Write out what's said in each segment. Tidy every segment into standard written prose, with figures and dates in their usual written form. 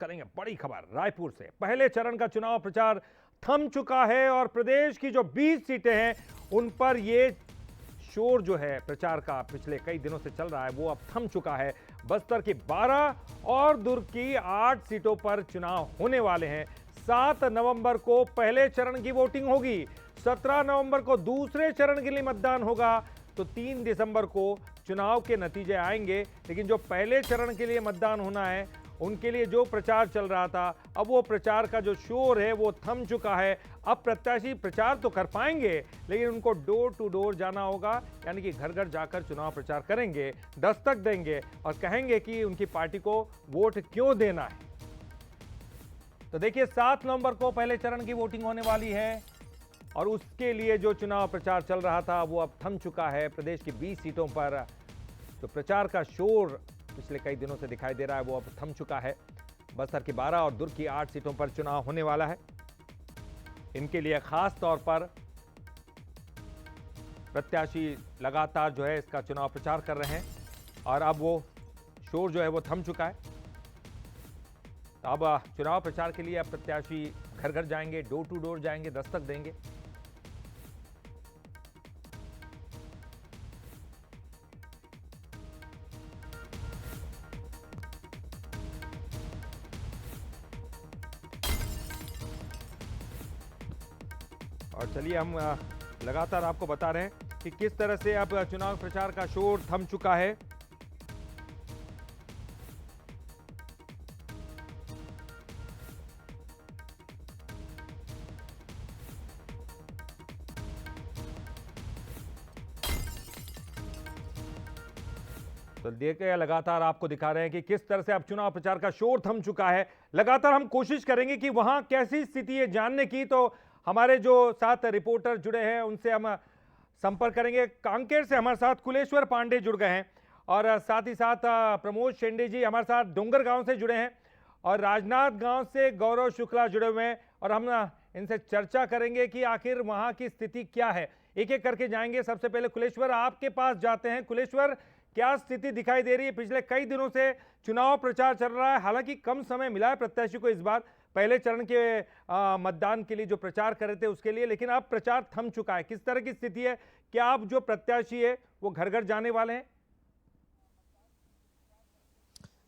करेंगे बड़ी खबर रायपुर से। पहले चरण का चुनाव प्रचार थम चुका है और प्रदेश की जो 20 सीटें हैं उन पर ये शोर जो है प्रचार का पिछले कई दिनों से चल रहा है वो अब थम चुका है। बस्तर की 12 और दुर्ग की 8 सीटों पर चुनाव होने वाले हैं। 7 नवंबर को पहले चरण की वोटिंग होगी, 17 नवंबर को दूसरे चरण के लिए मतदान होगा, तो 3 दिसंबर को चुनाव के नतीजे आएंगे। लेकिन जो पहले चरण के लिए मतदान होना है उनके लिए जो प्रचार चल रहा था, अब वो प्रचार का जो शोर है वो थम चुका है। अब प्रत्याशी प्रचार तो कर पाएंगे लेकिन उनको डोर टू डोर जाना होगा, यानी कि घर घर जाकर चुनाव प्रचार करेंगे, दस्तक देंगे और कहेंगे कि उनकी पार्टी को वोट क्यों देना है। तो देखिए 7 नवंबर को पहले चरण की वोटिंग होने वाली है और उसके लिए जो चुनाव प्रचार चल रहा था वो अब थम चुका है। प्रदेश की 20 सीटों पर जो प्रचार का शोर पिछले कई दिनों से दिखाई दे रहा है वो अब थम चुका है। बस्तर की 12 और दुर्ग की 8 सीटों पर चुनाव होने वाला है। इनके लिए खास तौर पर प्रत्याशी लगातार जो है इसका चुनाव प्रचार कर रहे हैं और अब वो शोर जो है वो थम चुका है। अब चुनाव प्रचार के लिए अब प्रत्याशी घर घर जाएंगे, डोर टू डोर जाएंगे, दस्तक देंगे। और चलिए हम लगातार आपको बता रहे हैं कि किस तरह से अब चुनाव प्रचार का शोर थम चुका है। तो देखिए लगातार आपको दिखा रहे हैं कि किस तरह से अब चुनाव प्रचार का शोर थम चुका है। लगातार हम कोशिश करेंगे कि वहां कैसी स्थिति है जानने की, तो हमारे जो साथ रिपोर्टर जुड़े हैं उनसे हम संपर्क करेंगे। कांकेर से हमारे साथ कुलेश्वर पांडे जुड़ गए हैं और साथ ही साथ प्रमोद शेंडे जी हमारे साथ डोंगर गांव से जुड़े हैं और राजनाथ गांव से गौरव शुक्ला जुड़े हुए हैं और हम इनसे चर्चा करेंगे कि आखिर वहां की स्थिति क्या है। एक एक करके जाएंगे। सबसे पहले कुलेश्वर आपके पास जाते हैं। कुलेश्वर, क्या स्थिति दिखाई दे रही है? पिछले कई दिनों से चुनाव प्रचार चल रहा है, हालांकि कम समय मिला है प्रत्याशी को इस बार पहले चरण के मतदान के लिए जो प्रचार कर रहे थे उसके लिए, लेकिन अब प्रचार थम चुका है। किस तरह की स्थिति है? क्या अब जो प्रत्याशी है वो घर घर जाने वाले हैं?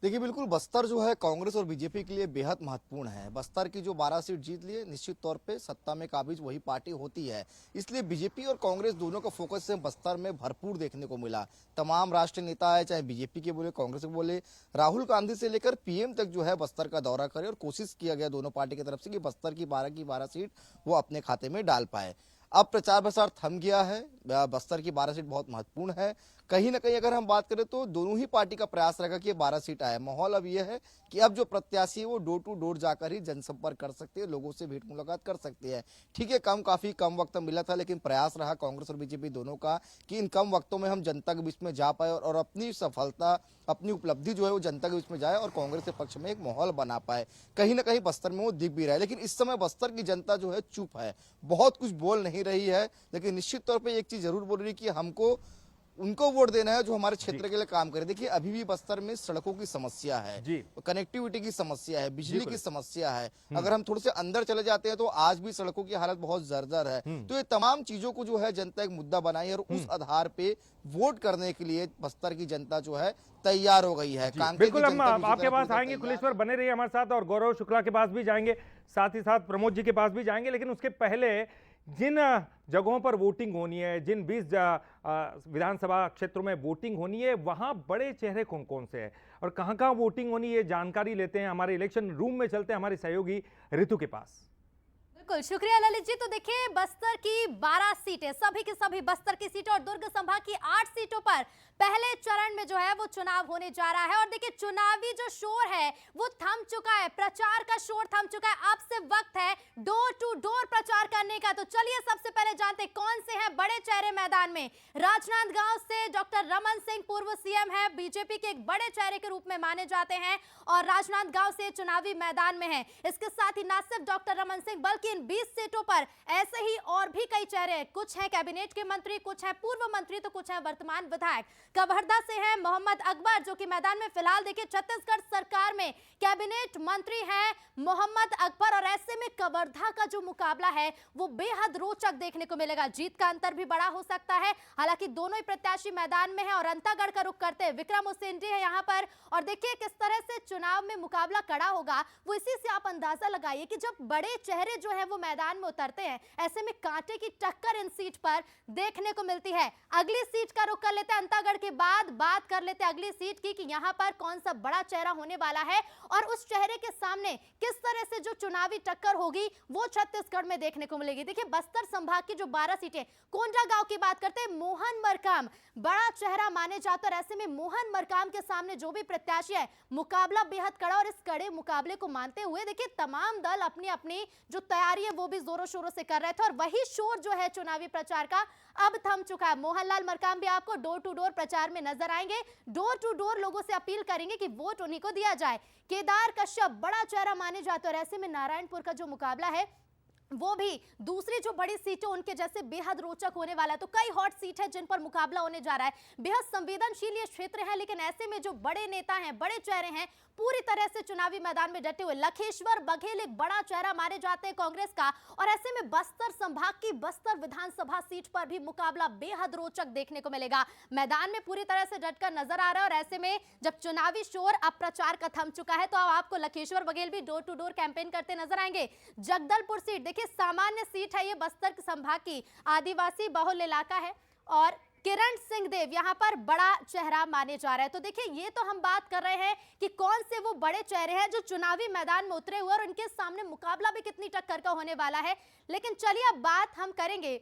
देखिए बिल्कुल, बस्तर जो है कांग्रेस और बीजेपी के लिए बेहद महत्वपूर्ण है। बस्तर की जो 12 सीट जीत लिए, निश्चित तौर पे सत्ता में काबिज वही पार्टी होती है, इसलिए बीजेपी और कांग्रेस दोनों का फोकस से बस्तर में भरपूर देखने को मिला। तमाम राष्ट्रीय नेता है, चाहे बीजेपी के बोले कांग्रेस के बोले, राहुल गांधी से लेकर पीएम तक जो है बस्तर का दौरा करे और कोशिश किया गया दोनों पार्टी की तरफ से कि बस्तर की 12 सीट वो अपने खाते में डाल पाए। अब प्रचार प्रसार थम गया है। बस्तर की 12 सीट बहुत महत्वपूर्ण है। कहीं ना कहीं अगर हम बात करें तो दोनों ही पार्टी का प्रयास रहेगा कि ये 12 सीट आए। माहौल अब यह है कि अब जो प्रत्याशी है वो डोर टू डोर जाकर ही जनसंपर्क कर सकते हैं, लोगों से भेंट मुलाकात कर सकते हैं। ठीक है, काफी कम वक्त मिला था, लेकिन प्रयास रहा कांग्रेस और बीजेपी दोनों का कि इन कम वक्तों में हम जनता के बीच में जा पाए और अपनी सफलता, अपनी उपलब्धि जो है वो जनता के बीच में जाए और कांग्रेस के पक्ष में एक माहौल बना पाए। कहीं ना कहीं बस्तर में वो दिख भी रहा है, लेकिन इस समय बस्तर की जनता जो है चुप है, बहुत कुछ बोल नहीं रही है। लेकिन निश्चित तौर पर एक चीज जरूर बोल रही है कि हमको उनको वोट देना है जो हमारे क्षेत्र के लिए काम करे। देखिए अभी भी बस्तर में सड़कों की समस्या है, कनेक्टिविटी की समस्या है, बिजली की समस्या है। अगर हम थोड़े से अंदर चले जाते हैं तो आज भी सड़कों की हालत बहुत जर्जर है। तो ये तमाम चीजों को जो है जनता एक मुद्दा बनाई है और उस आधार पे वोट करने के लिए बस्तर की जनता जो है तैयार हो गई है। बिल्कुल, हम आपके पास आएंगे कुलेश्वर, बने रहिए हमारे साथ और गौरव शुक्ला के पास भी जाएंगे, साथ ही साथ प्रमोद जी के पास भी जाएंगे। लेकिन उसके पहले जिन जगहों पर वोटिंग होनी है, जिन 20 विधानसभा क्षेत्रों में वोटिंग होनी है, वहां बड़े चेहरे कौन कौन से हैं और कहां कहां वोटिंग होनी है, जानकारी लेते हैं। हमारे इलेक्शन रूम में चलते हैं हमारी सहयोगी ऋतु के पास। बिल्कुल, शुक्रिया ललित जी। तो देखिए बस्तर की 12 सीटें, सभी की सभी बस्तर की सीटें और दुर्ग संभाग की 8 सीटों पर पहले चरण में जो है वो चुनाव होने जा रहा है। और देखिए चुनावी जो शोर है वो थम चुका है, प्रचार का शोर थम चुका है। अब से वक्त है डोर टू डोर प्रचार करने का। तो चलिए सबसे पहले जानते कौन से हैं बड़े चेहरे मैदान में। राजनांदगांव से डॉक्टर रमन सिंह पूर्व सीएम है, बीजेपी के एक बड़े चेहरे के रूप में माने जाते हैं और राजनांदगांव से चुनावी मैदान में है। इसके साथ ही न सिर्फ डॉक्टर रमन सिंह बल्कि इन इन 20 सीटों पर ऐसे ही और भी कई चेहरे हैं। कुछ हैं कैबिनेट के मंत्री, कुछ हैं पूर्व मंत्री, तो कुछ हैं वर्तमान विधायक। कवर्धा से हैं मोहम्मद अकबर, जो कि मैदान में फिलहाल देखिए छत्तीसगढ़ सरकार में कैबिनेट मंत्री हैं मोहम्मद अकबर। और ऐसे में कवर्धा का जो मुकाबला है वो बेहद रोचक देखने को मिलेगा। जीत का अंतर भी बड़ा हो सकता है। हालांकि दोनों ही प्रत्याशी मैदान में हैं और अंतागढ़ का रुख करते हैं विक्रम उसेंडी है यहां पर। और देखिए किस तरह से चुनाव में मुकाबला कड़ा होगा, वो इसी से आप अंदाजा लगाइए कि जब बड़े चेहरे जो है वो मैदान में उतरते हैं, ऐसे में कांटे की टक्कर इन सीट पर देखने को मिलती है। अगली सीट का रुख कर लेते हैं, अंतागढ़ के बाद बात कर लेते हैं अगली सीट की कि यहां पर कौन सा बड़ा चेहरा होने वाला है और उस चेहरे के सामने किस तरह से जो चुनावी टक्कर होगी वो छत्तीसगढ़ में देखने को मिलेगी। देखिए बस्तर संभाग की जो 12 सीटें, कोंडा गांव की बात करते हैं, मोहन मरकाम बड़ा चेहरा माने जाते हैं। ऐसे में मोहन मरकाम के सामने जो भी प्रत्याशी है, मुकाबला बेहद कड़ा और इस कड़े मुकाबले को मानते हुए देखिए तमाम दल अपनी अपनी जो तैयारी है वो भी जोरों शोरों से कर रहे थे और वही शोर जो है चुनावी प्रचार का अब थम चुका है। मोहनलाल मरकाम भी आपको डोर टू डोर प्रचार में नजर आएंगे, डोर टू डोर लोगों से अपील करेंगे कि वोट उन्हीं को दिया जाए। केदार कश्यप बड़ा चेहरा माने जाते हैं और ऐसे में नारायणपुर का जो मुकाबला है वो भी दूसरी जो बड़ी सीटें उनके जैसे बेहद रोचक होने वाला है। तो कई हॉट सीट है जिन पर मुकाबला होने जा रहा है। बेहद संवेदनशील ये क्षेत्र है, लेकिन ऐसे में जो बड़े नेता हैं, बड़े चेहरे हैं, पूरी तरह से चुनावी मैदान में डटे हुए। लखेश्वर बघेल एक बड़ा चेहरा माने जाते हैं कांग्रेस का और ऐसे में बस्तर संभाग की बस्तर विधानसभा सीट पर भी मुकाबला बेहद रोचक देखने को मिलेगा। मैदान में पूरी तरह से डटकर नजर आ रहा है और ऐसे में जब चुनावी शोर अब प्रचार का थम चुका है तो अब आपको लखेश्वर बघेल भी डोर टू डोर कैंपेन करते नजर आएंगे। जगदलपुर सीट देखिए सामान्य सीट है, ये बस्तर संभाग की आदिवासी बहुल इलाका है और किरण सिंह देव यहां पर बड़ा चेहरा माने जा रहा है। तो देखिए ये तो हम बात कर रहे हैं कि कौन से वो बड़े चेहरे हैं जो चुनावी मैदान में उतरे हुए और उनके सामने मुकाबला भी कितनी टक्कर का होने वाला है। लेकिन चलिए अब बात हम करेंगे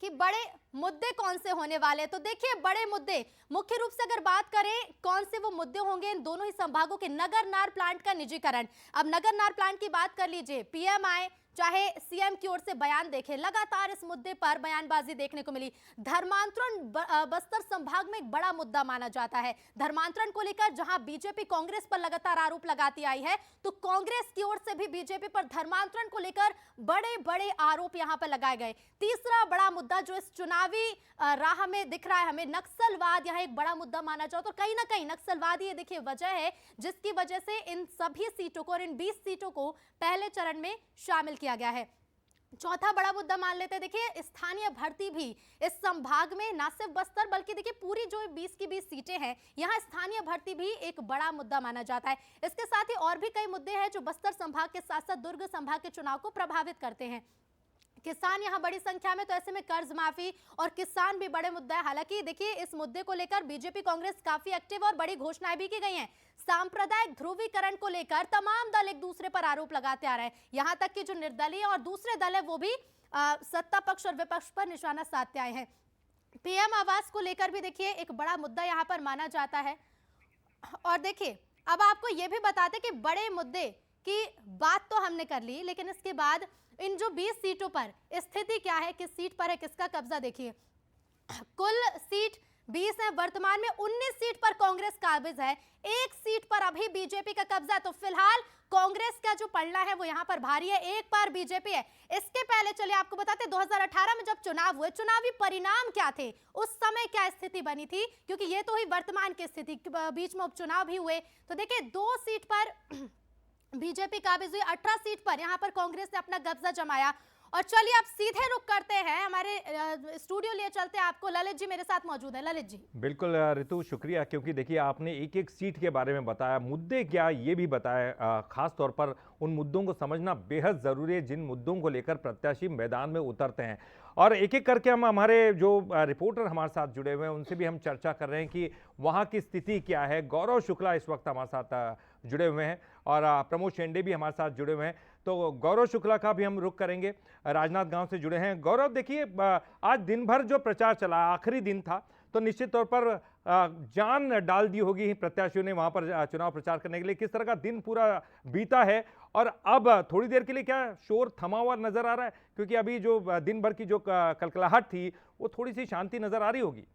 कि बड़े मुद्दे कौन से होने वाले हैं। तो देखिए बड़े मुद्दे मुख्य रूप से अगर बात करें कौन से वो मुद्दे होंगे इन दोनों ही संभागों के, नगर नार प्लांट का निजीकरण। अब नगर नार प्लांट की बात कर लीजिए, पीएम आए चाहे सीएम की ओर से बयान देखें, लगातार इस मुद्दे पर बयानबाजी देखने को मिली। धर्मांतरण बस्तर संभाग में एक बड़ा मुद्दा माना जाता है। धर्मांतरण को लेकर जहां बीजेपी कांग्रेस पर लगातार आरोप लगाती आई है, तो कांग्रेस की ओर से भी बीजेपी पर धर्मांतरण को लेकर बड़े बड़े आरोप यहां पर लगाए गए। तीसरा बड़ा मुद्दा जो इस चुनावी राह में दिख रहा है हमें, नक्सलवाद यहां एक बड़ा मुद्दा माना जाता है। तो कहीं ना कहीं नक्सलवाद ये देखिए वजह है जिसकी वजह से इन सभी सीटों को और इन 20 सीटों को पहले चरण में शामिल किया गया है। चौथा बड़ा मुद्दा मान लेते हैं, देखिए स्थानीय भर्ती भी इस संभाग में ना सिर्फ बस्तर बल्कि देखिए पूरी जो 20 की 20 सीटें हैं यहां स्थानीय भर्ती भी एक बड़ा मुद्दा माना जाता है। इसके साथ ही और भी कई मुद्दे हैं जो बस्तर संभाग के साथ साथ दुर्ग संभाग के चुनाव को प्रभावित करते हैं। किसान यहां बड़ी संख्या में, तो ऐसे में कर्ज माफी और किसान भी बड़े मुद्दा है। हालांकि देखिए इस मुद्दे को लेकर बीजेपी कांग्रेस काफी एक्टिव और बड़ी घोषणाएं भी की गई हैं। सांप्रदायिक ध्रुवीकरण को लेकर तमाम दल एक दूसरे पर आरोप लगाते आ रहे हैं। यहां तक कि जो निर्दलीय और दूसरे दल है वो भी सत्ता पक्ष और विपक्ष पर निशाना साधते आए हैं। पीएम आवास को लेकर भी देखिए एक बड़ा मुद्दा यहां पर माना जाता है। और देखिए अब आपको यह भी बताते कि बड़े मुद्दे की बात तो हमने कर ली, लेकिन इसके बाद इन जो 20 सीटों पर स्थिति क्या है, किस सीट पर है किसका कब्जा। देखिए कुल सीट 20 है, वर्तमान में 19 सीट पर कांग्रेस काबिज है, एक सीट पर अभी बीजेपी का कब्जा है। तो फिलहाल कांग्रेस का जो पलड़ा है वो यहां पर भारी है, एक पर बीजेपी है। इसके पहले चलिए आपको बताते 2018 में जब चुनाव हुए, चुनावी परिणाम क्या थे, उस समय क्या स्थिति बनी थी, क्योंकि ये तो हुई वर्तमान की स्थिति, बीच में उपचुनाव भी हुए। तो देखिए 2 सीट पर बीजेपी काबिज हुई, 18 सीट पर यहां पर कांग्रेस ने अपना कब्जा जमाया। और चलिए आप सीधे रुक करते हैं, हमारे स्टूडियो लिए चलते हैं, आपको ललित जी मेरे साथ मौजूद है। ललित जी। बिल्कुल ऋतु, शुक्रिया, क्योंकि देखिए आपने एक एक सीट के बारे में बताया, मुद्दे क्या ये भी बताया। खास तौर पर उन मुद्दों को समझना बेहद ज़रूरी है जिन मुद्दों को लेकर प्रत्याशी मैदान में उतरते हैं। और एक एक करके हम हमारे जो रिपोर्टर हमारे साथ जुड़े हुए हैं उनसे भी हम चर्चा कर रहे हैं कि वहाँ की स्थिति क्या है। गौरव शुक्ला इस वक्त हमारे साथ जुड़े हुए हैं और प्रमोद शेंडे भी हमारे साथ जुड़े हुए हैं। तो गौरव शुक्ला का भी हम रुख करेंगे, राजनांदगांव से जुड़े हैं। गौरव, देखिए आज दिन भर जो प्रचार चला, आखिरी दिन था, तो निश्चित तौर पर जान डाल दी होगी प्रत्याशियों ने वहां पर चुनाव प्रचार करने के लिए। किस तरह का दिन पूरा बीता है और अब थोड़ी देर के लिए क्या शोर थमा हुआ नजर आ रहा है, क्योंकि अभी जो दिन भर की जो कलकलाहट थी वो थोड़ी सी शांति नजर आ रही होगी।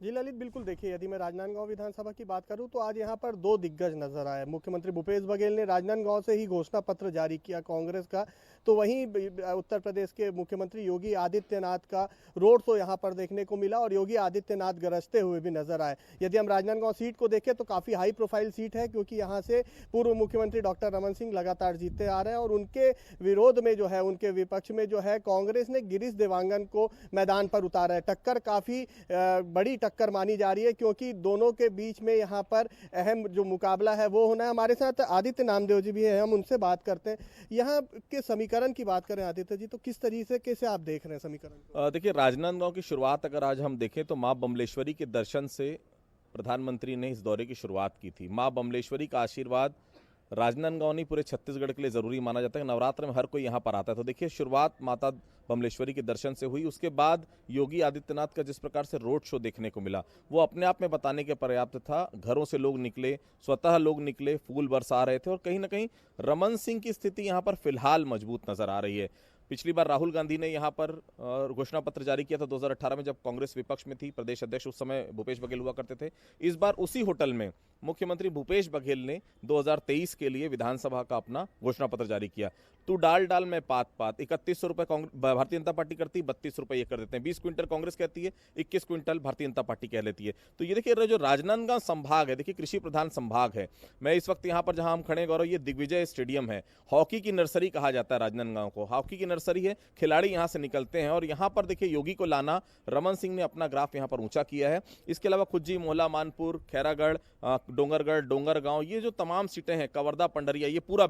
जी ललित, बिल्कुल देखिए, यदि मैं राजनांदगांव विधानसभा की बात करूं तो आज यहां पर दो दिग्गज नजर आए। मुख्यमंत्री भूपेश बघेल ने राजनांदगांव से ही घोषणा पत्र जारी किया कांग्रेस का, तो वहीं उत्तर प्रदेश के मुख्यमंत्री योगी आदित्यनाथ का रोड शो यहां पर देखने को मिला और योगी आदित्यनाथ गरजते हुए भी नजर आए। यदि हम राजनांदगांव सीट को देखें तो काफी हाई प्रोफाइल सीट है, क्योंकि यहाँ से पूर्व मुख्यमंत्री डॉक्टर रमन सिंह लगातार जीतते आ रहे हैं और उनके विरोध में जो है, उनके विपक्ष में जो है, कांग्रेस ने गिरीश देवांगन को मैदान पर उतारा है। टक्कर काफी बड़ी टक्कर मानी जा रही है, क्योंकि दोनों के बीच में यहाँ पर अहम जो मुकाबला है वो होना है। हमारे साथ आदित्य नामदेव जी भी हैं, हम उनसे बात करते हैं। यहाँ के समीकरण की बात करें आदित्य जी, तो किस तरीके से आप देख रहे हैं समीकरण? देखिए, राजनांदगांव की शुरुआत अगर आज हम देखें तो मां बमलेश्वरी के दर्शन से प्रधानमंत्री ने इस दौरे की शुरुआत की थी। मां बमलेश्वरी का आशीर्वाद राजनांदगांव नहीं पूरे छत्तीसगढ़ के लिए जरूरी माना जाता है। नवरात्र में हर कोई यहाँ पर आता है, तो देखिए शुरुआत माता बमलेश्वरी के दर्शन से हुई। उसके बाद योगी आदित्यनाथ का जिस प्रकार से रोड शो देखने को मिला वो अपने आप में बताने के पर्याप्त था। घरों से लोग निकले, स्वतः लोग निकले, फूल बरसा रहे थे और कहीं ना कहीं रमन सिंह की स्थिति यहाँ पर फिलहाल मजबूत नजर आ रही है। पिछली बार राहुल गांधी ने यहाँ पर घोषणा पत्र जारी किया था 2018 में, जब कांग्रेस विपक्ष में थी। प्रदेश अध्यक्ष उस समय भूपेश बघेल हुआ करते थे। इस बार उसी होटल में मुख्यमंत्री भूपेश बघेल ने 2023 के लिए विधानसभा का अपना घोषणा पत्र जारी किया। तू डाल डाल में पात पात, 3100 रुपए भारतीय जनता पार्टी करती, 32 रुपए ये कर देते हैं। 20 क्विंटल कांग्रेस कहती है, 21 क्विंटल भारतीय जनता पार्टी कह लेती है। तो ये देखिए, जो राजनांदगांव संभाग है, देखिए कृषि प्रधान संभाग है। मैं इस वक्त यहाँ पर जहां हम खड़े गौरव, ये दिग्विजय स्टेडियम है। हॉकी की नर्सरी कहा जाता है राजनांदगांव को, हॉकी की नर्सरी है। खिलाड़ी यहाँ से निकलते हैं और यहाँ पर देखिए योगी को लाना, रमन सिंह ने अपना ग्राफ यहाँ पर ऊंचा किया है। इसके अलावा खुज्जी, मोहला, मानपुर, खैरागढ़, डोंगरगढ़, डोंगरगांव, ये जो तमाम सीटें हैं, कवर्धा, पंडरिया, ये पूरा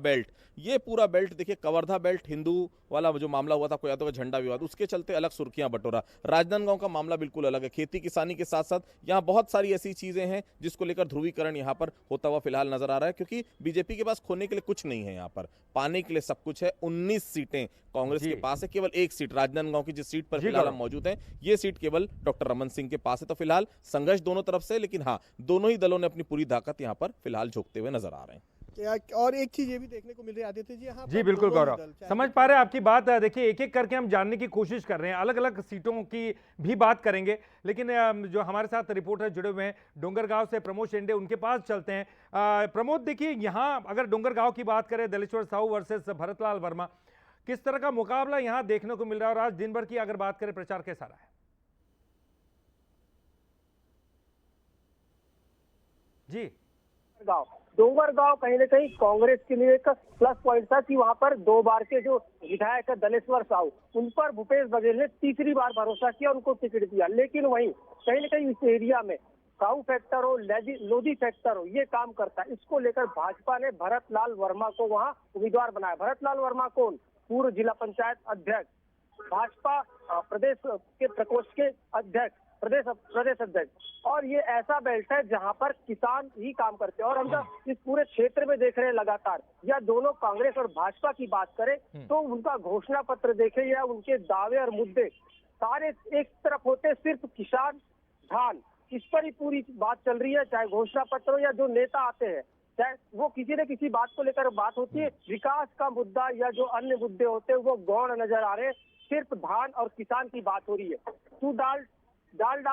बेल्ट देखिए। कवर्धा बेल्ट हिंदू वाला जो मामला हुआ था, कोई यादव का झंडा विवाद, उसके चलते अलग सुर्खियां बटोरा। राजनांदगांव का मामला बिल्कुल अलग है। खेती किसानी के साथ साथ यहाँ बहुत सारी ऐसी चीजें हैं जिसको लेकर ध्रुवीकरण यहाँ पर होता हुआ फिलहाल नजर आ रहा है, क्योंकि बीजेपी के पास खोने के लिए कुछ नहीं है, यहाँ पर पाने के लिए सब कुछ है। 19 सीटें कांग्रेस के पास है, केवल एक सीट राजनांदगांव की, जिस सीट पर फिलहाल हम मौजूद हैं, ये सीट केवल डॉक्टर रमन सिंह के पास है। तो फिलहाल संघर्ष दोनों तरफ से, लेकिन हाँ, दोनों ही दलों ने अपनी पूरी ताकत यहाँ पर फिलहाल झोंकते हुए नजर आ रहे हैं। और एक चीज ये भी देखने को मिल रही है आदित्य जी, यहाँ जी बिल्कुल गौरव, समझ पा रहे हैं आपकी बात। देखिए, एक एक करके हम जानने की कोशिश कर रहे हैं, अलग अलग सीटों की भी बात करेंगे, लेकिन जो हमारे साथ रिपोर्टर जुड़े हुए हैं डोंगरगांव से, प्रमोद शेंडे, उनके पास चलते हैं। प्रमोद, देखिए यहाँ अगर डोंगरगांव की बात करें, दलेश्वर साहू वर्सेस भरतलाल वर्मा, किस तरह का मुकाबला यहाँ देखने को मिल रहा है और आज दिन भर की अगर बात करें प्रचार कैसा रहा है? जी, डोंगरगांव कहीं ना कहीं कांग्रेस के लिए एक प्लस पॉइंट था कि वहां पर 2 बार के जो विधायक है दलेश्वर साहू, उन पर भूपेश बघेल ने तीसरी बार भरोसा किया, उनको टिकट दिया। लेकिन वहीं कहीं ना कहीं इस एरिया में साहू फैक्टर हो, लोधी फैक्टर हो, ये काम करता है। इसको लेकर भाजपा ने भरतलाल वर्मा को वहां उम्मीदवार बनाया। भरतलाल वर्मा कौन? पूर्व जिला पंचायत अध्यक्ष, भाजपा प्रदेश के प्रकोष्ठ के अध्यक्ष, प्रदेश अध्यक्ष। और ये ऐसा बेल्ट है जहां पर किसान ही काम करते हैं। और हम जब इस पूरे क्षेत्र में देख रहे हैं लगातार, या दोनों कांग्रेस और भाजपा की बात करें तो उनका घोषणा पत्र देखें या उनके दावे और मुद्दे सारे एक तरफ होते, सिर्फ किसान, धान, इस पर ही पूरी बात चल रही है। चाहे घोषणा पत्र हो या जो नेता आते हैं, चाहे वो किसी न किसी बात को लेकर बात होती है। विकास का मुद्दा या जो अन्य मुद्दे होते हैं वो गौण नजर आ रहे हैं। सिर्फ धान और किसान की बात हो रही है। तू डाल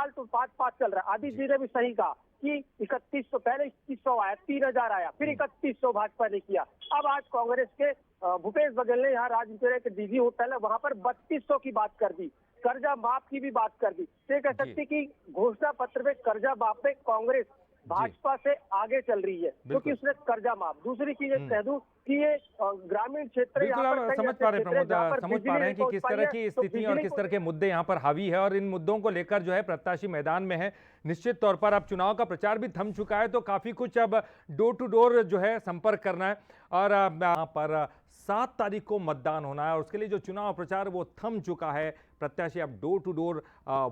तो 5-5 चल रहा है। आदित्य जी ने भी सही कहा कि 3100, पहले 2100 आया, 3000 आया, फिर 3100 भाजपा ने किया। अब आज कांग्रेस के भूपेश बघेल ने यहाँ राजनीति के डीजी होटल है, वहां पर 3200 की बात कर दी, कर्जा माफ की भी बात कर दी। तो कह सकते कि घोषणा पत्र में कर्जा माफ में कांग्रेस भाजपा से आगे चल रही है, क्योंकि उसने कर्जा माफ। दूसरी चीज कह दूं कि ये ग्रामीण क्षेत्र, समझ पा रहे हैं प्रमोद, समझ पा रहे हैं कि किस तरह की स्थिति और किस तरह के मुद्दे यहाँ पर हावी है, और इन मुद्दों को लेकर जो है प्रत्याशी मैदान में है। निश्चित तौर पर अब चुनाव का प्रचार भी थम चुका है, तो काफी कुछ अब डोर टू डोर जो है संपर्क करना है, और यहाँ पर 7 तारीख को मतदान होना है और उसके लिए जो चुनाव प्रचार वो थम चुका है। प्रत्याशी अब डोर टू डोर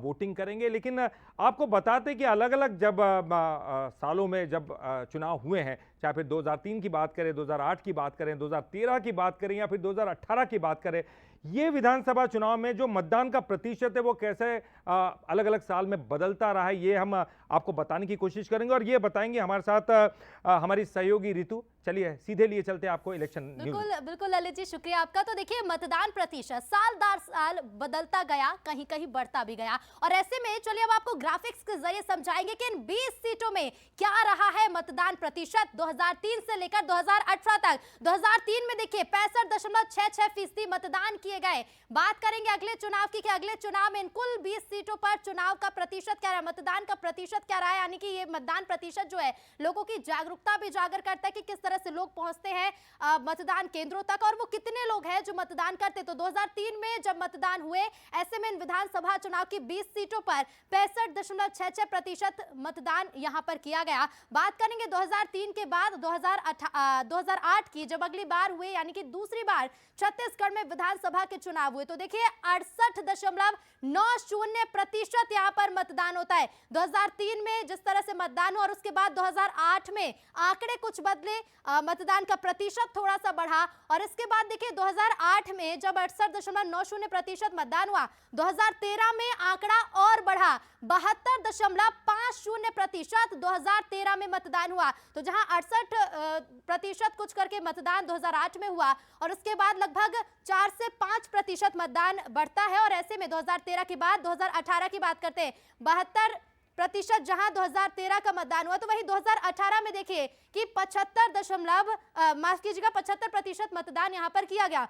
वोटिंग करेंगे। लेकिन आपको बताते कि अलग अलग जब सालों में जब चुनाव हुए हैं, चाहे फिर 2003 की बात करें, 2008 की बात करें, 2013 की बात करें या फिर 2018 की बात करें, ये विधानसभा चुनाव में जो मतदान का प्रतिशत है वो कैसे अलग अलग साल में बदलता रहा है, ये हम आपको बताने की कोशिश करेंगे और ये बताएंगे हमारे साथ हमारी सहयोगी ऋतु। चलिए सीधे लिए चलते हैं आपको इलेक्शन न्यूज़। बिल्कुल बिल्कुल ललित जी, शुक्रिया आपका। तो देखिए, मतदान प्रतिशत साल दर साल बदलता गया, कहीं कहीं बढ़ता भी गया, और ऐसे में चलिए अब आपको ग्राफिक्स के जरिए समझाएंगे कि इन 20 सीटों में क्या रहा है मतदान प्रतिशत 2003 से लेकर 2018 तक। 2003 में देखिए 65.66% मतदान किए गए। बात करेंगे अगले चुनाव की कि अगले चुनाव में इन कुल 20 सीटों पर चुनाव का प्रतिशत क्या रहा है, मतदान का प्रतिशत क्या रहा है, यानी कि ये मतदान प्रतिशत जो है लोगों की जागरूकता भी उजागर करता है कि किस तरह से लोग पहुंचते हैं मतदान केंद्रों तक और वो कितने लोग हैं जो मतदान करते। तो 2003 में जब मतदान हुए, ऐसे में विधानसभा चुनाव की 20 सीटों पर 65.66% मतदान यहां पर किया गया। बात करेंगे 2003 के बाद 2008 की, जब अगली बार हुए, यानी कि दूसरी बार छत्तीसगढ़ में विधानसभा के चुनाव हुए, तो देखिए 68.90% यहां पर मतदान होता है। 2003 में जिस तरह से मतदान हुआ और उसके बाद 2008 में आंकड़े कुछ बदले, मतदान का प्रतिशत थोड़ा सा बढ़ा, और इसके बाद देखिए 2008 में जब 68.90% मतदान हुआ, 2013 में आंकड़ा और बढ़ा, 72.50% 2013 में मतदान हुआ। तो जहां 68% कुछ करके मतदान 2008 में हुआ और उसके बाद लगभग 4 से 5% मतदान बढ़ता है, और ऐसे में 2013 के बाद 2018 की बात करते हैं, 72% जहां 2013 का मतदान हुआ, तो वही 2018 में देखिए कि 75% मतदान यहां पर किया गया।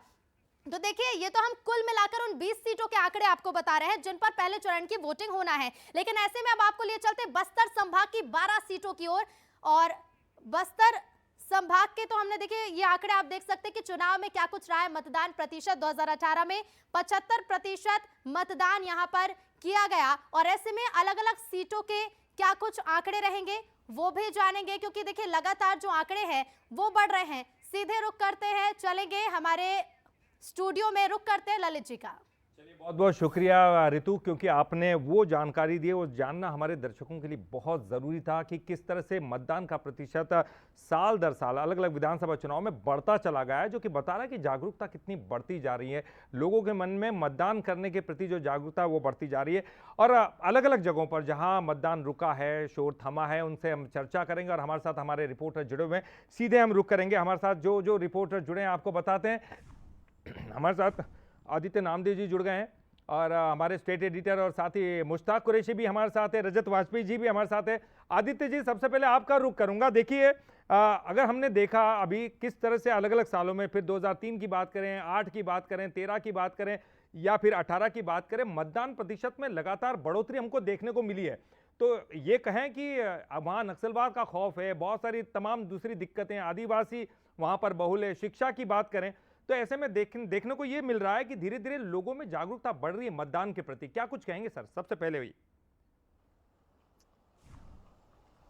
तो देखिए, ये तो हम कुल मिलाकर उन 20 सीटों के आंकड़े आपको बता रहे हैं जिन पर पहले चरण की वोटिंग होना है, लेकिन ऐसे में अब आपको लिए चलते बस्तर संभाग की 12 सीटों की ओर। और बस्तर संभाग के तो हमने देखिए ये आंकड़े आप देख सकते हैं कि चुनाव में क्या कुछ रहा है। मतदान प्रतिशत 2018 में 75% मतदान यहां पर किया गया, और ऐसे में अलग अलग सीटों के क्या कुछ आंकड़े रहेंगे वो भी जानेंगे, क्योंकि देखिए लगातार जो आंकड़े हैं वो बढ़ रहे हैं। सीधे रुक करते हैं, चलेंगे हमारे स्टूडियो में, रुक करते हैं ललित जी का। चलिए बहुत बहुत शुक्रिया ऋतु, क्योंकि आपने वो जानकारी दी, वो जानना हमारे दर्शकों के लिए बहुत ज़रूरी था कि किस तरह से मतदान का प्रतिशत साल दर साल अलग अलग विधानसभा चुनाव में बढ़ता चला गया है, जो कि बता रहा है कि जागरूकता कितनी बढ़ती जा रही है, लोगों के मन में मतदान करने के प्रति जो जागरूकता है वो बढ़ती जा रही है। और अलग अलग जगहों पर जहाँ मतदान रुका है, शोर थमा है, उनसे हम चर्चा करेंगे और हमारे साथ हमारे रिपोर्टर जुड़े हुए हैं। सीधे हम रुक करेंगे, हमारे साथ जो रिपोर्टर जुड़े हैं आपको बताते हैं। हमारे साथ आदित्य नामदेव जी जुड़ गए हैं और हमारे स्टेट एडिटर, और साथ ही मुश्ताक कुरैशी भी हमारे साथ है, रजत वाजपेयी जी भी हमारे साथ है। आदित्य जी, सबसे पहले आपका रुख करूंगा। देखिए, अगर हमने देखा अभी किस तरह से अलग अलग सालों में, फिर 2003 की बात करें, 8 की बात करें, 13 की बात करें या फिर 18 की बात करें, मतदान प्रतिशत में लगातार बढ़ोतरी हमको देखने को मिली है। तो ये कहें कि वहाँ नक्सलवाद का खौफ है, बहुत सारी तमाम दूसरी दिक्कतें, आदिवासी वहाँ पर बहुल है, शिक्षा की बात करें, तो ऐसे में देखने को ये मिल रहा है कि धीरे धीरे लोगों में जागरूकता बढ़ रही है मतदान के प्रति। क्या कुछ कहेंगे सर, सबसे पहले हुई?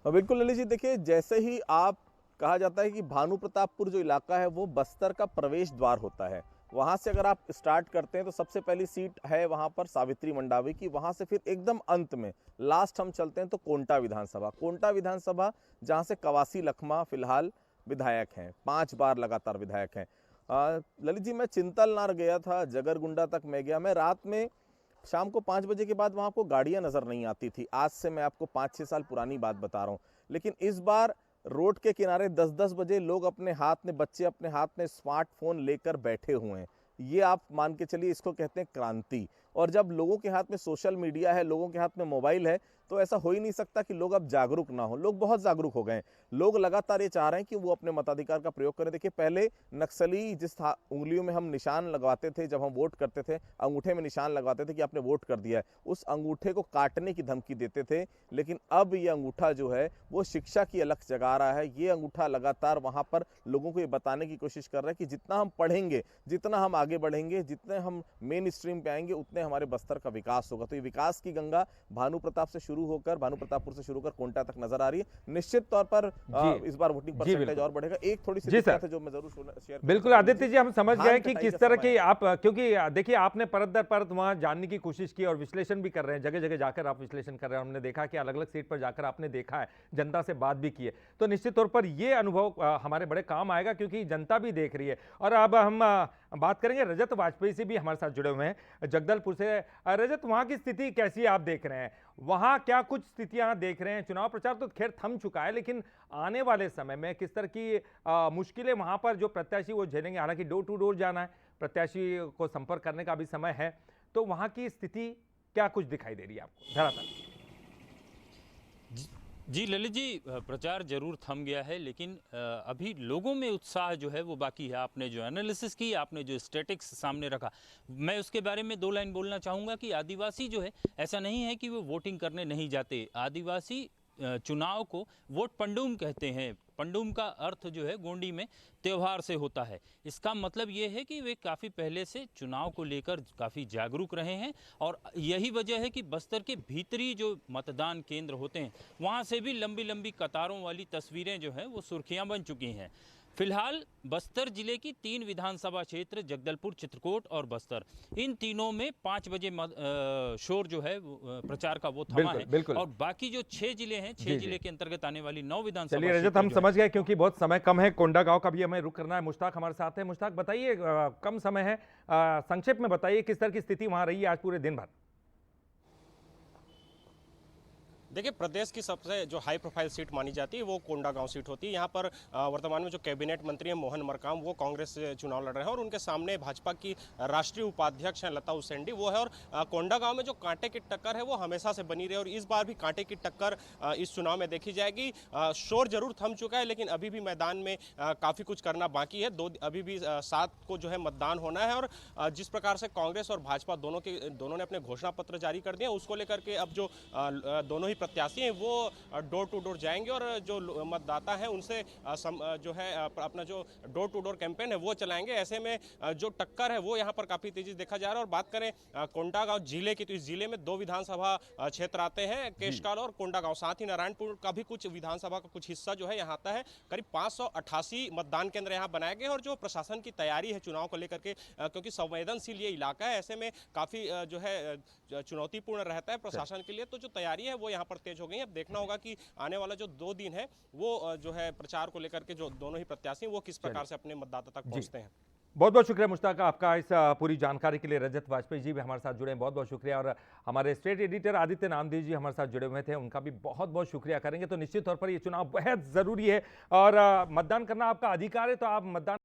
बिल्कुल ललित जी, देखिए जैसे ही आप कहा जाता है कि भानु प्रतापपुर जो इलाका है वो बस्तर का प्रवेश द्वार होता है, वहां से अगर आप स्टार्ट करते हैं तो सबसे पहली सीट है वहां पर सावित्री मंडावी की। वहां से फिर एकदम अंत में लास्ट हम चलते हैं तो कोंटा विधानसभा जहां से कवासी लखमा फिलहाल विधायक हैं, 5 बार लगातार विधायक हैं। ललित जी, मैं चिंतलनार गया था, जगरगुंडा तक मैं गया। मैं रात में शाम को 5 बजे के बाद वहाँ आपको गाड़ियाँ नज़र नहीं आती थी। आज से मैं आपको 5-6 साल पुरानी बात बता रहा हूँ। लेकिन इस बार रोड के किनारे 10-10 बजे लोग अपने हाथ में, बच्चे अपने हाथ में स्मार्टफोन लेकर बैठे हुए हैं। ये आप मान के चलिए, इसको कहते हैं क्रांति। और जब लोगों के हाथ में सोशल मीडिया है, लोगों के हाथ में मोबाइल है, तो ऐसा हो ही नहीं सकता कि लोग अब जागरूक ना हो। लोग बहुत जागरूक हो गए हैं। लोग लगातार ये चाह रहे हैं कि वो अपने मताधिकार का प्रयोग करें। देखिए, पहले नक्सली जिस उंगलियों में हम निशान लगवाते थे, जब हम वोट करते थे, अंगूठे में निशान लगवाते थे कि आपने वोट कर दिया है, उस अंगूठे को काटने की धमकी देते थे। लेकिन अब ये अंगूठा जो है वो शिक्षा की अलख जगा रहा है। ये अंगूठा लगातार वहाँ पर लोगों को ये बताने की कोशिश कर रहा है कि जितना हम पढ़ेंगे, जितना हम आगे बढ़ेंगे, जितने हम मेन स्ट्रीम पे आएंगे, उतने हमारे बस्तर का विकास होगा। तो ये विकास की गंगा भानु प्रताप से शुरू शुरू होकर भानु प्रतापपुर से शुरू होकर कोंटा तक नजर आ रही है। निश्चित तौर पर इस बार वोटिंग परसेंटेज और बढ़ेगा। एक थोड़ी सी दिक्कत है जो मैं जरूर शेयर बिल्कुल आदित्य जी, हम समझ गए कि किस तरह की आप, क्योंकि देखिए आपने परत दर परत वहां जानने की कोशिश की और विश्लेषण भी कर रहे हैं, जगह जगह जाकर आप विश्लेषण कर रहे हैं। हमने देखा कि अलग अलग सीट पर जाकर आपने देखा है, जनता से बात भी की है, तो निश्चित तौर पर ये अनुभव हमारे बड़े काम आएगा, क्योंकि जनता भी देख रही है। और अब हम बात करेंगे रजत वाजपेयी से भी हमारे साथ जुड़े हुए हैं जगदलपुर से। रजत, वहां की स्थिति कैसी आप देख रहे हैं? वहां क्या कुछ स्थितियां देख रहे हैं? चुनाव प्रचार तो खैर थम चुका है, लेकिन आने वाले समय में किस तरह की मुश्किलें वहां पर जो प्रत्याशी वो झेलेंगे? हालांकि डोर टू डोर जाना है, प्रत्याशी को संपर्क करने का भी समय है, तो वहां की स्थिति क्या कुछ दिखाई दे रही है आपको धरातल? जी ललित जी, प्रचार जरूर थम गया है, लेकिन अभी लोगों में उत्साह जो है वो बाकी है। आपने जो एनालिसिस की, आपने जो स्टैटिक्स सामने रखा, मैं उसके बारे में 2 लाइन बोलना चाहूँगा कि आदिवासी जो है, ऐसा नहीं है कि वो वोटिंग करने नहीं जाते। आदिवासी चुनाव को वोट पंडुम कहते हैं। पंडुम का अर्थ जो है गोंडी में त्यौहार से होता है। इसका मतलब ये है कि वे काफ़ी पहले से चुनाव को लेकर काफ़ी जागरूक रहे हैं, और यही वजह है कि बस्तर के भीतरी जो मतदान केंद्र होते हैं वहाँ से भी लंबी लंबी कतारों वाली तस्वीरें जो हैं वो सुर्खियाँ बन चुकी हैं। फिलहाल बस्तर जिले की 3 विधानसभा क्षेत्र जगदलपुर, चित्रकोट और बस्तर, इन तीनों में 5 बजे शोर जो है प्रचार का वो थमा है। बिल्कुल। और बाकी जो 6 जिले हैं, 6 जिले के अंतर्गत आने वाली 9 विधानसभा। चलिए रजत, हम समझ गए, क्योंकि बहुत समय कम है, कोंडागांव का भी हमें रुख करना है। मुश्ताक हमारे साथ है। मुश्ताक, बताइए, कम समय है, संक्षेप में बताइए किस तरह की स्थिति वहां रही है आज पूरे दिन भर? देखिए, प्रदेश की सबसे जो हाई प्रोफाइल सीट मानी जाती है वो कोंडागांव सीट होती है। यहाँ पर वर्तमान में जो कैबिनेट मंत्री हैं मोहन मरकाम, वो कांग्रेस से चुनाव लड़ रहे हैं, और उनके सामने भाजपा की राष्ट्रीय उपाध्यक्ष हैं लता उसेंडी, वो है। और कोंडागांव में जो कांटे की टक्कर है वो हमेशा से बनी रही, और इस बार भी कांटे की टक्कर इस चुनाव में देखी जाएगी। शोर जरूर थम चुका है, लेकिन अभी भी मैदान में काफ़ी कुछ करना बाकी है। अभी भी 7 को जो है मतदान होना है, और जिस प्रकार से कांग्रेस और भाजपा दोनों ने अपने घोषणा पत्र जारी कर दिए, उसको लेकर के अब जो दोनों ही प्रत्याशी हैं वो डोर टू डोर जाएंगे, और जो मतदाता हैं उनसे जो है अपना जो डोर टू डोर कैंपेन है वो चलाएंगे। ऐसे में जो टक्कर है वो यहाँ पर काफ़ी तेजी देखा जा रहा है। और बात करें कोंडागांव जिले की, तो इस जिले में 2 विधानसभा क्षेत्र आते हैं, केशकाल और कोंडागांव। साथ ही नारायणपुर का भी कुछ विधानसभा का कुछ हिस्सा जो है यहाँ आता है। करीब 588 मतदान केंद्र यहाँ बनाए गए, और जो प्रशासन की तैयारी है चुनाव को लेकर के, क्योंकि संवेदनशील ये इलाका है, ऐसे में काफ़ी जो है चुनौतीपूर्ण रहता है प्रशासन के लिए, तो जो तैयारी है वो यहाँ पर तेज हो गई है। अब देखना होगा कि आने वाला जो 2 दिन है वो जो है प्रचार को लेकर के जो दोनों ही प्रत्याशी हैं वो किस प्रकार से अपने मतदाता तक पहुंचते हैं। बहुत बहुत शुक्रिया मुश्ताक आपका इस पूरी जानकारी के लिए। रजत वाजपेयी जी भी हमारे साथ जुड़े हैं, बहुत बहुत शुक्रिया। और हमारे स्टेट एडिटर आदित्य नामदेव जी हमारे साथ जुड़े हुए थे, उनका भी बहुत बहुत शुक्रिया करेंगे। तो निश्चित तौर पर ये चुनाव बेहद जरूरी है, और मतदान करना आपका अधिकार है, तो आप मतदान